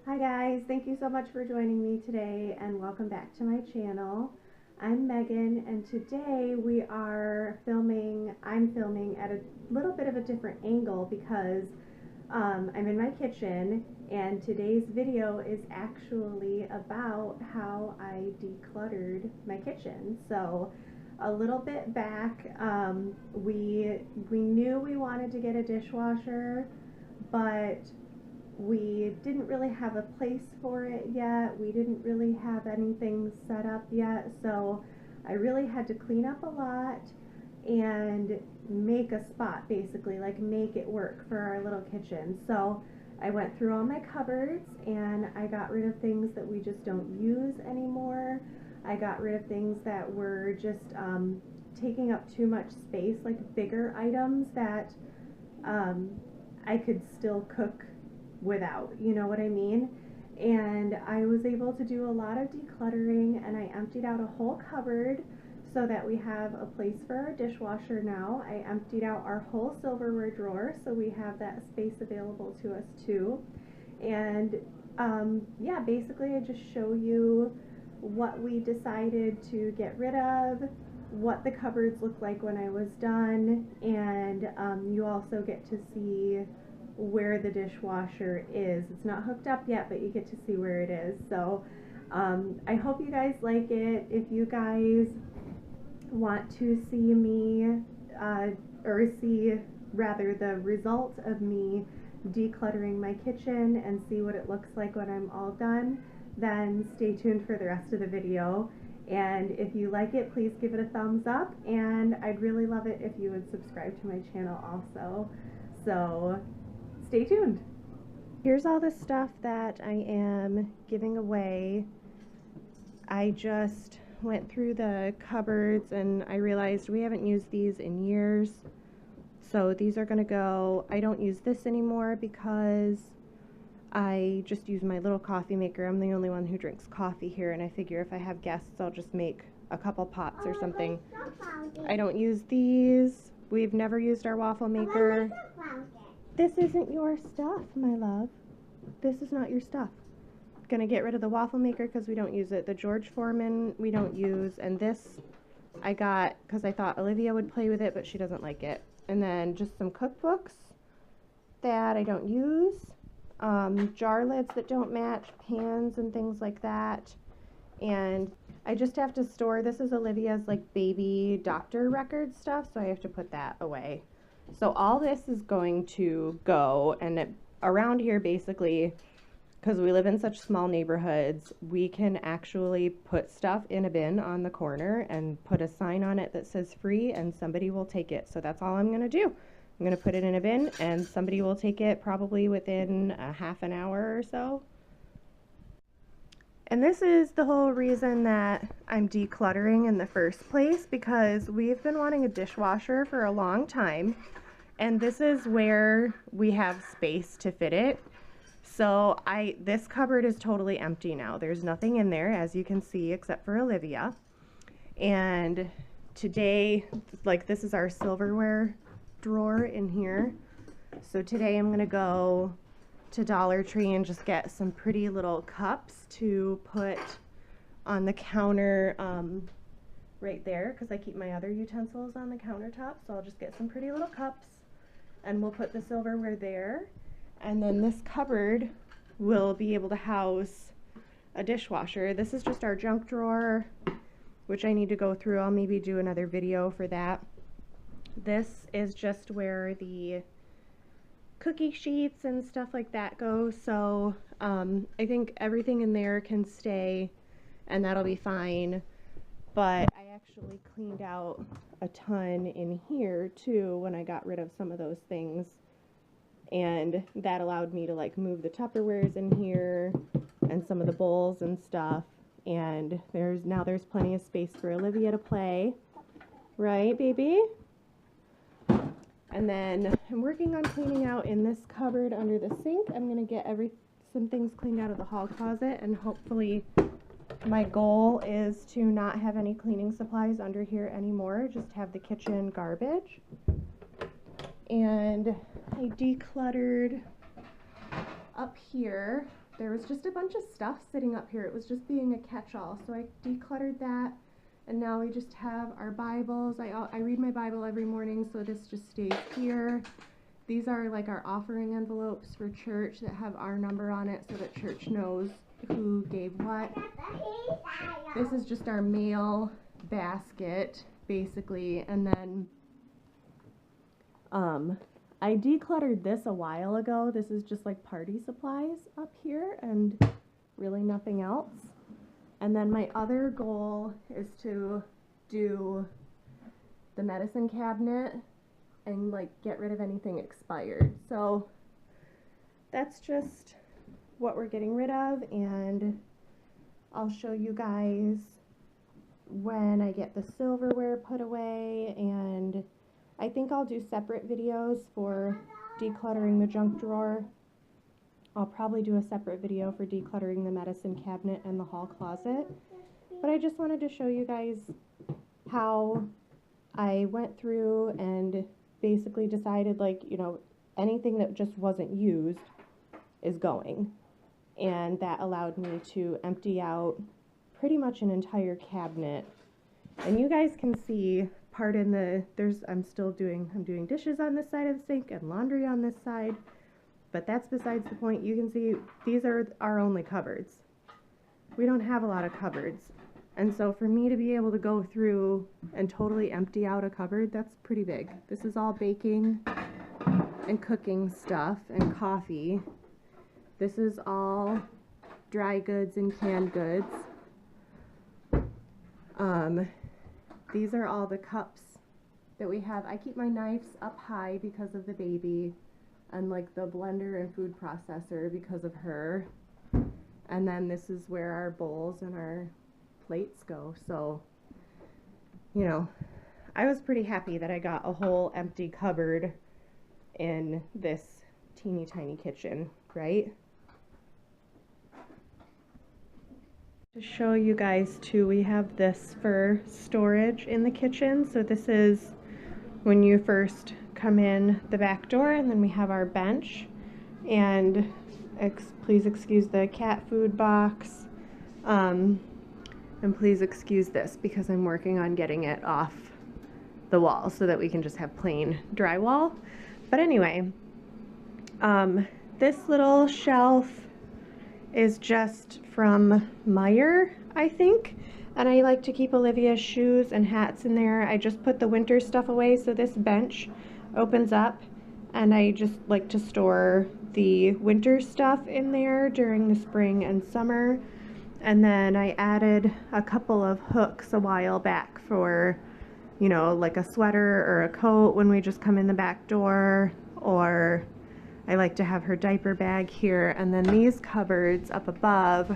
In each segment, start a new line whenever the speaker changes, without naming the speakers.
Hi guys, thank you so much for joining me today and welcome back to my channel. I'm Megan and today I'm filming at a little bit of a different angle because I'm in my kitchen and today's video is actually about how I decluttered my kitchen. So a little bit back, we knew we wanted to get a dishwasher, but we didn't really have a place for it yet. We didn't really have anything set up yet, so I really had to clean up a lot and make a spot, basically, like make it work for our little kitchen. So I went through all my cupboards and I got rid of things that we just don't use anymore. I got rid of things that were just taking up too much space, like bigger items that I could still cook without, you know what I mean? And I was able to do a lot of decluttering, and I emptied out a whole cupboard so that we have a place for our dishwasher now. I emptied out our whole silverware drawer so we have that space available to us too. And yeah, basically I just show you what we decided to get rid of, what the cupboards look like when I was done, and you also get to see where the dishwasher is. It's not hooked up yet, but you get to see where it is. So I hope you guys like it. If you guys want to see me or see rather the result of me decluttering my kitchen and see what it looks like when I'm all done, then stay tuned for the rest of the video. And if you like it, please give it a thumbs up, and I'd really love it if you would subscribe to my channel also. So stay tuned. Here's all the stuff that I am giving away. I just went through the cupboards and I realized we haven't used these in years. So these are gonna go. I don't use this anymore because I just use my little coffee maker. I'm the only one who drinks coffee here, and I figure if I have guests, I'll just make a couple pots or something. I don't use these. We've never used our waffle maker. This isn't your stuff, my love. This is not your stuff. Gonna get rid of the waffle maker because we don't use it. The George Foreman we don't use, and this I got because I thought Olivia would play with it, but she doesn't like it. And then just some cookbooks that I don't use, jar lids that don't match, pans and things like that. And I just have to store, this is Olivia's like baby doctor record stuff, so I have to put that away. So all this is going to go, and around here basically, because we live in such small neighborhoods, we can actually put stuff in a bin on the corner and put a sign on it that says free, and somebody will take it. So that's all I'm going to do. I'm going to put it in a bin and somebody will take it probably within a half an hour or so. And this is the whole reason that I'm decluttering in the first place, because we've been wanting a dishwasher for a long time, and this is where we have space to fit it. So this cupboard is totally empty now. There's nothing in there, as you can see, except for Olivia. And today, like, this is our silverware drawer in here. So today I'm gonna go to Dollar Tree and just get some pretty little cups to put on the counter right there, because I keep my other utensils on the countertop. So I'll just get some pretty little cups and we'll put the silverware there. And then this cupboard will be able to house a dishwasher. This is just our junk drawer, which I need to go through. I'll maybe do another video for that. This is just where the cookie sheets and stuff like that go. So I think everything in there can stay and that'll be fine. But I actually cleaned out a ton in here too when I got rid of some of those things. And that allowed me to like move the Tupperwares in here and some of the bowls and stuff. And there's plenty of space for Olivia to play. Right, baby? And then I'm working on cleaning out in this cupboard under the sink. I'm going to get some things cleaned out of the hall closet, and hopefully my goal is to not have any cleaning supplies under here anymore, just have the kitchen garbage. And I decluttered up here there was just a bunch of stuff sitting up here. It was just being a catch-all. So I decluttered that, and now we just have our Bibles. I read my Bible every morning, so this just stays here. These are like our offering envelopes for church that have our number on it so that church knows who gave what. This is just our mail basket, basically, and then I decluttered this a while ago. This is just like party supplies up here and really nothing else. And then my other goal is to do the medicine cabinet and like get rid of anything expired. So that's just what we're getting rid of, and I'll show you guys when I get the silverware put away, and I think I'll do separate videos for decluttering the junk drawer. I'll probably do a separate video for decluttering the medicine cabinet and the hall closet. But I just wanted to show you guys how I went through and basically decided, like, you know, anything that just wasn't used is going. And that allowed me to empty out pretty much an entire cabinet. And you guys can see, pardon the, I'm doing dishes on this side of the sink and laundry on this side, but that's besides the point. You can see these are our only cupboards. We don't have a lot of cupboards. And so for me to be able to go through and totally empty out a cupboard, that's pretty big. This is all baking and cooking stuff and coffee. This is all dry goods and canned goods. These are all the cups that we have. I keep my knives up high because of the baby, and like the blender and food processor because of her. And then this is where our bowls and our plates go. So, you know, I was pretty happy that I got a whole empty cupboard in this teeny tiny kitchen, right? To show you guys too, we have this for storage in the kitchen. So this is when you first come in the back door, and then we have our bench, and please excuse the cat food box, and please excuse this because I'm working on getting it off the wall so that we can just have plain drywall. But anyway, this little shelf is just from Meijer, I think, and I like to keep Olivia's shoes and hats in there. I just put the winter stuff away, so this bench opens up, and I just like to store the winter stuff in there during the spring and summer. And then I added a couple of hooks a while back for, you know, like a sweater or a coat when we just come in the back door, or I like to have her diaper bag here. And then these cupboards up above,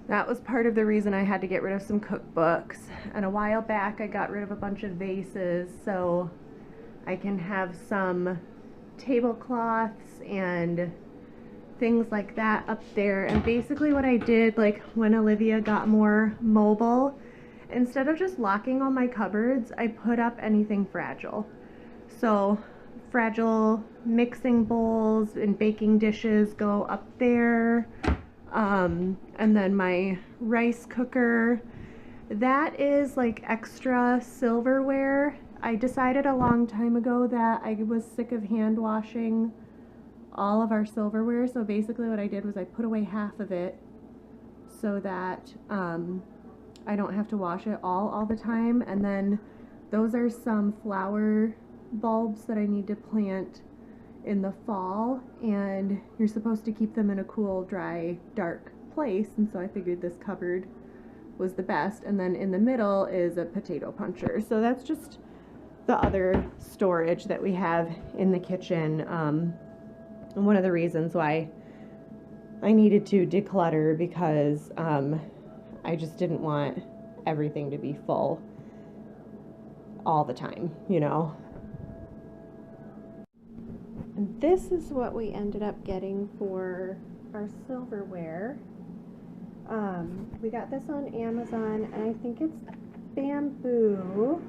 that was part of the reason I had to get rid of some cookbooks. And a while back I got rid of a bunch of vases so I can have some tablecloths and things like that up there. And basically what I did, like when Olivia got more mobile, instead of just locking all my cupboards, I put up anything fragile. So fragile mixing bowls and baking dishes go up there. And then my rice cooker, that is like extra silverware. I decided a long time ago that I was sick of hand washing all of our silverware, so basically what I did was I put away half of it so that I don't have to wash it all the time. And then those are some flower bulbs that I need to plant in the fall, and you're supposed to keep them in a cool, dry, dark place, and so I figured this cupboard was the best. And then in the middle is a potato puncher. So that's just the other storage that we have in the kitchen. And one of the reasons why I needed to declutter, because I just didn't want everything to be full all the time, you know. And this is what we ended up getting for our silverware. We got this on Amazon, and I think it's bamboo.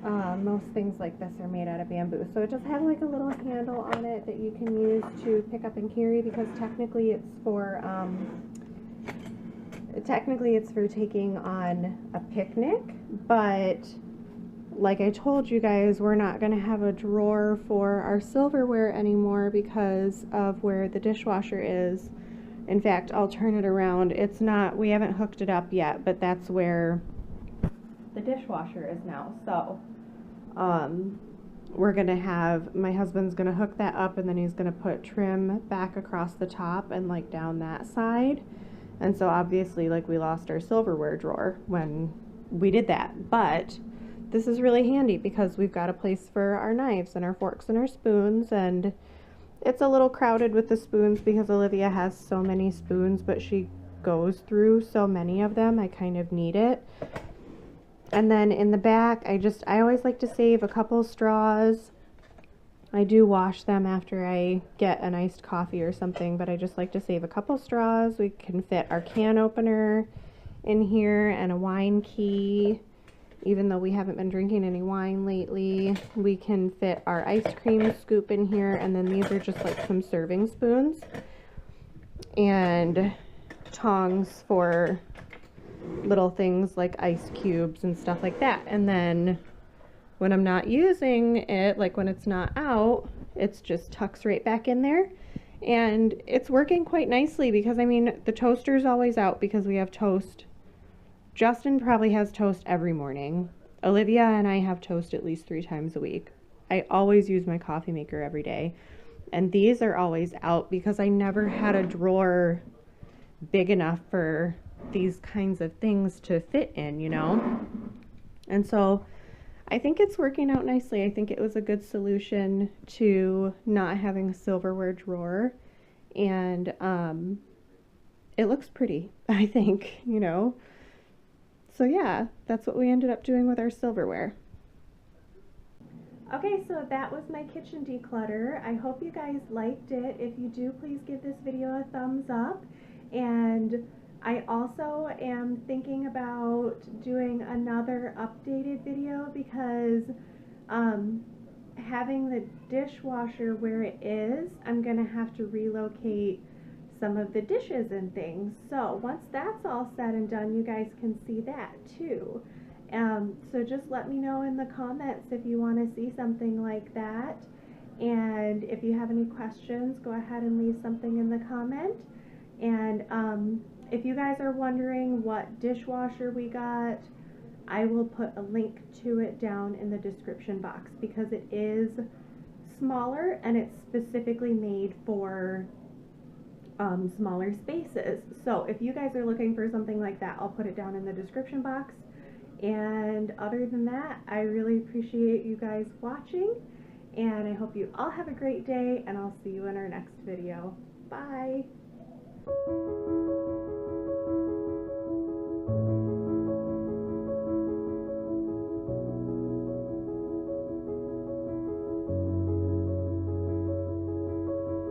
Most things like this are made out of bamboo. So it does have like a little handle on it that you can use to pick up and carry, because technically it's for taking on a picnic. But like I told you guys, we're not going to have a drawer for our silverware anymore because of where the dishwasher is. In fact, I'll turn it around. It's not, we haven't hooked it up yet, but that's where the dishwasher is now. So we're gonna have, my husband's gonna hook that up, and then he's gonna put trim back across the top and like down that side. And so obviously, like, we lost our silverware drawer when we did that, but this is really handy because we've got a place for our knives and our forks and our spoons. And it's a little crowded with the spoons because Olivia has so many spoons, but she goes through so many of them. I kind of need it. And then in the back, I always like to save a couple straws. I do wash them after I get an iced coffee or something, but I just like to save a couple straws. We can fit our can opener in here and a wine key. Even though we haven't been drinking any wine lately, we can fit our ice cream scoop in here. And then these are just like some serving spoons and tongs for little things like ice cubes and stuff like that. And then when I'm not using it, like when it's not out, it's just tucks right back in there. And it's working quite nicely because, I mean, the toaster's always out because we have toast. Justin probably has toast every morning. Olivia and I have toast at least 3 times a week. I always use my coffee maker every day. And these are always out because I never had a drawer big enough for these kinds of things to fit in, you know? And so I think it's working out nicely. I think it was a good solution to not having a silverware drawer. And it looks pretty, I think, you know? So yeah, that's what we ended up doing with our silverware. Okay, so that was my kitchen declutter. I hope you guys liked it. If you do, please give this video a thumbs up. And I also am thinking about doing another updated video because having the dishwasher where it is, I'm gonna have to relocate some of the dishes and things. So once that's all said and done, you guys can see that too. So just let me know in the comments if you want to see something like that. And if you have any questions, go ahead and leave something in the comment. And if you guys are wondering what dishwasher we got, I will put a link to it down in the description box because it is smaller and it's specifically made for smaller spaces. So if you guys are looking for something like that, I'll put it down in the description box. And other than that, I really appreciate you guys watching, and I hope you all have a great day, and I'll see you in our next video. Bye!